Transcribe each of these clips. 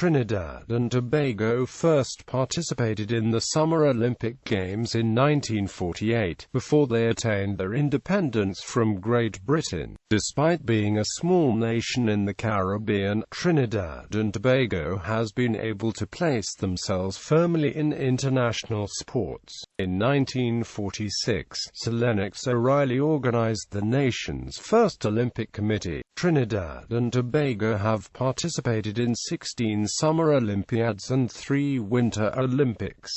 Trinidad and Tobago first participated in the Summer Olympic Games in 1948, before they attained their independence from Great Britain. Despite being a small nation in the Caribbean, Trinidad and Tobago has been able to place themselves firmly in international sports. In 1946, Sir Lennox O'Reilly organized the nation's first Olympic committee. Trinidad and Tobago have participated in 16 Summer Olympiads and 3 Winter Olympics.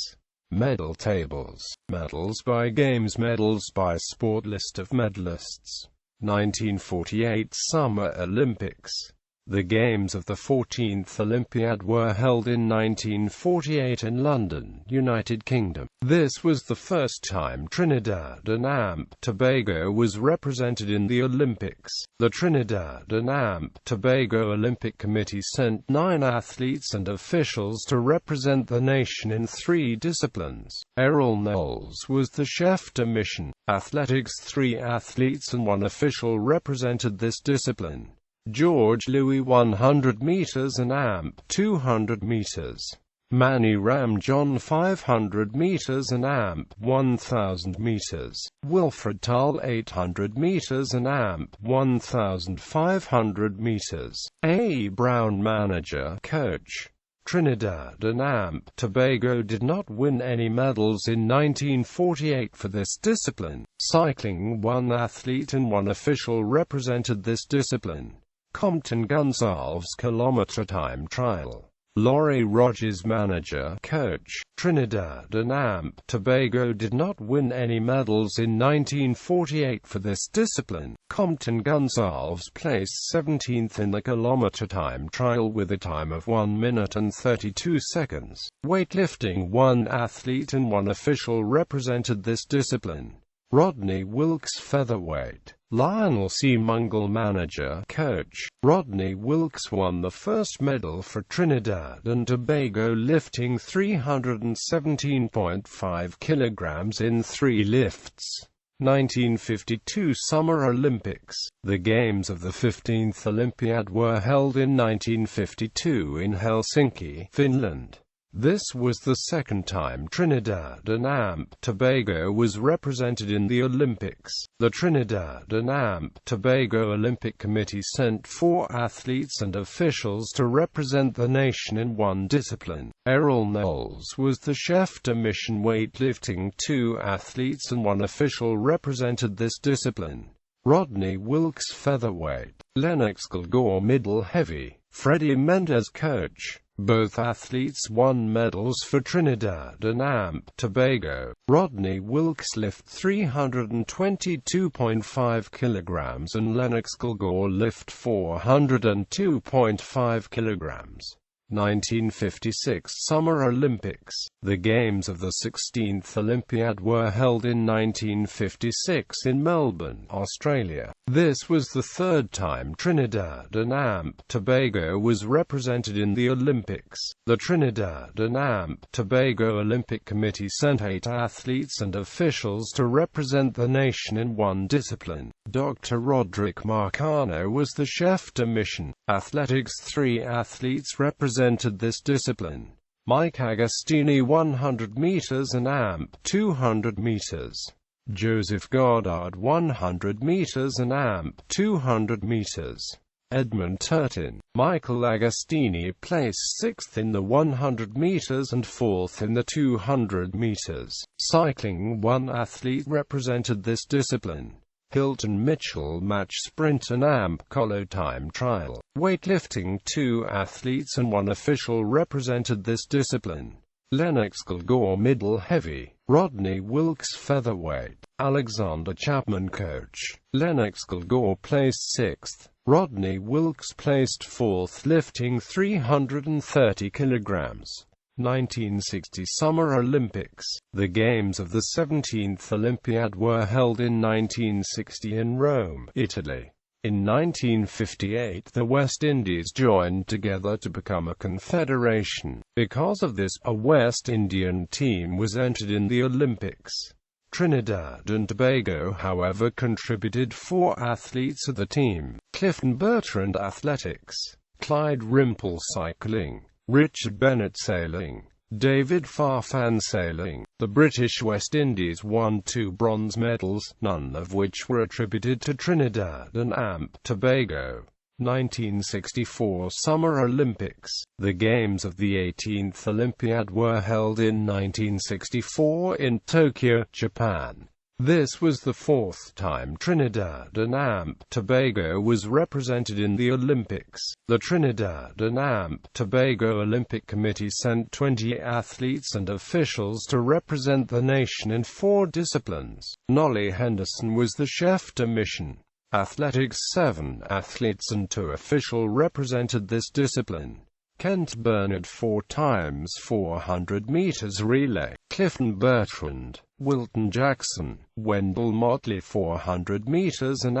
Medal tables. Medals by games. Medals by sport. List of medalists. 1948 Summer Olympics. The Games of the 14th Olympiad were held in 1948 in London, United Kingdom. This was the first time Trinidad and Tobago was represented in the Olympics. The Trinidad and Tobago Olympic Committee sent 9 athletes and officials to represent the nation in 3 disciplines. Errol Knowles was the chef de mission. Athletics. 3 athletes and 1 official represented this discipline. George Louis 100 meters and 200 meters. Manny Ramjohn 500 meters and 1000 meters. Wilfred Tull 800 meters and 1500 meters. A. Brown, manager, coach. Trinidad and Tobago did not win any medals in 1948 for this discipline. Cycling. 1 athlete and 1 official represented this discipline. Compton Gonsalves kilometer time trial. Laurie Rogers, manager, coach. Trinidad and Tobago did not win any medals in 1948 for this discipline. Compton Gonsalves placed 17th in the kilometer time trial with a time of 1 minute and 32 seconds. Weightlifting. 1 athlete and 1 official represented this discipline. Rodney Wilkes, featherweight. Lionel C. Mungle, manager, coach. Rodney Wilkes won the first medal for Trinidad and Tobago lifting 317.5 kilograms in 3 lifts. 1952 Summer Olympics. The Games of the 15th Olympiad were held in 1952 in Helsinki, Finland. This was the second time Trinidad and Tobago was represented in the Olympics. The Trinidad and Tobago Olympic Committee sent 4 athletes and officials to represent the nation in 1 discipline. Errol Knowles was the chef de mission. Weightlifting. 2 athletes and 1 official represented this discipline. Rodney Wilkes, featherweight. Lennox O'Reilly, middle heavy. Freddie Mendez, coach. Both athletes won medals for Trinidad and Tobago. Rodney Wilkes lift 322.5 kilograms and Lennox O'Reilly lift 402.5 kilograms. 1956 Summer Olympics. The Games of the 16th Olympiad were held in 1956 in Melbourne, Australia. This was the 3rd time Trinidad and Tobago was represented in the Olympics. The Trinidad and Tobago Olympic Committee sent 8 athletes and officials to represent the nation in 1 discipline. Dr. Roderick Marcano was the chef de mission. Athletics. 3 athletes represented this discipline. Mike Agostini 100 meters and 200 meters. Joseph Goddard 100 meters and 200 meters. Edmund Turton. Michael Agostini placed 6th in the 100 meters and 4th in the 200 meters. Cycling. 1 athlete represented this discipline. Hilton Mitchell match sprint and colo time trial. Weightlifting. 2 athletes and 1 official represented this discipline. Lennox O'Reilly, middle heavy. Rodney Wilkes, featherweight. Alexander Chapman, coach. Lennox O'Reilly placed 6th. Rodney Wilkes placed 4th lifting 330 kilograms. 1960 Summer Olympics. The Games of the 17th Olympiad were held in 1960 in Rome, Italy. In 1958 the West Indies joined together to become a confederation. Because of this, a West Indian team was entered in the Olympics. Trinidad and Tobago, however, contributed 4 athletes to the team. Clifton Bertrand, athletics. Clyde Rimple, cycling. Richard Bennett sailing, David Farfan sailing. The British West Indies won 2 bronze medals, none of which were attributed to Trinidad and Tobago. 1964 Summer Olympics. The games of the 18th Olympiad were held in 1964 in Tokyo, Japan. This was the 4th time Trinidad and Tobago was represented in the Olympics. The Trinidad and Tobago Olympic Committee sent 20 athletes and officials to represent the nation in 4 disciplines. Nolly Henderson was the chef de mission. Athletics 7 athletes and 2 officials represented this discipline. Kent Bernard 4 times 400 meters relay, Clifton Bertrand, Wilton Jackson, Wendell Motley 400 meters and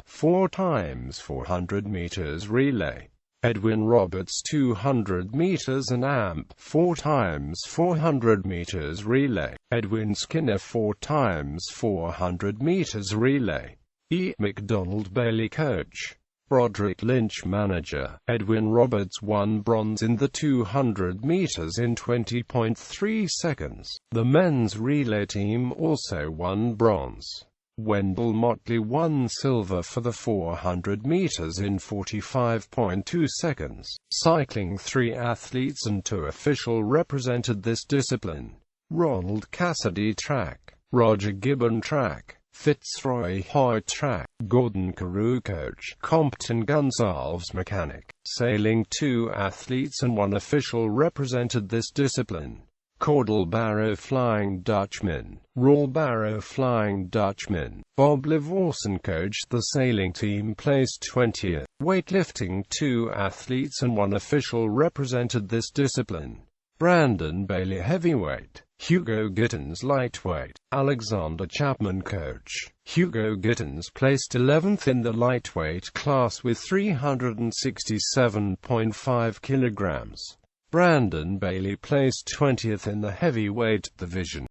4 times 400 meters relay, Edwin Roberts 200 meters and 4 times 400 meters relay, Edwin Skinner 4 times 400 meters relay. E. McDonald Bailey coach, Broderick Lynch manager. Edwin Roberts won bronze in the 200 meters in 20.3 seconds. The men's relay team also won bronze. Wendell Motley won silver for the 400 meters in 45.2 seconds. Cycling 3 athletes and 2 officials represented this discipline. Ronald Cassidy track, Roger Gibbon track, Fitzroy Hoy track, Gordon Carew coach, Compton Gonsalves mechanic. Sailing 2 athletes and 1 official represented this discipline. Caudle Barrow Flying Dutchman, Royal Barrow Flying Dutchman. Bob Livorsen coached the sailing team, placed 20th. Weightlifting 2 athletes and 1 official represented this discipline. Brandon Bailey heavyweight, Hugo Gittins lightweight, Alexander Chapman coach. Hugo Gittins placed 11th in the lightweight class with 367.5 kilograms. Brandon Bailey placed 20th in the heavyweight division.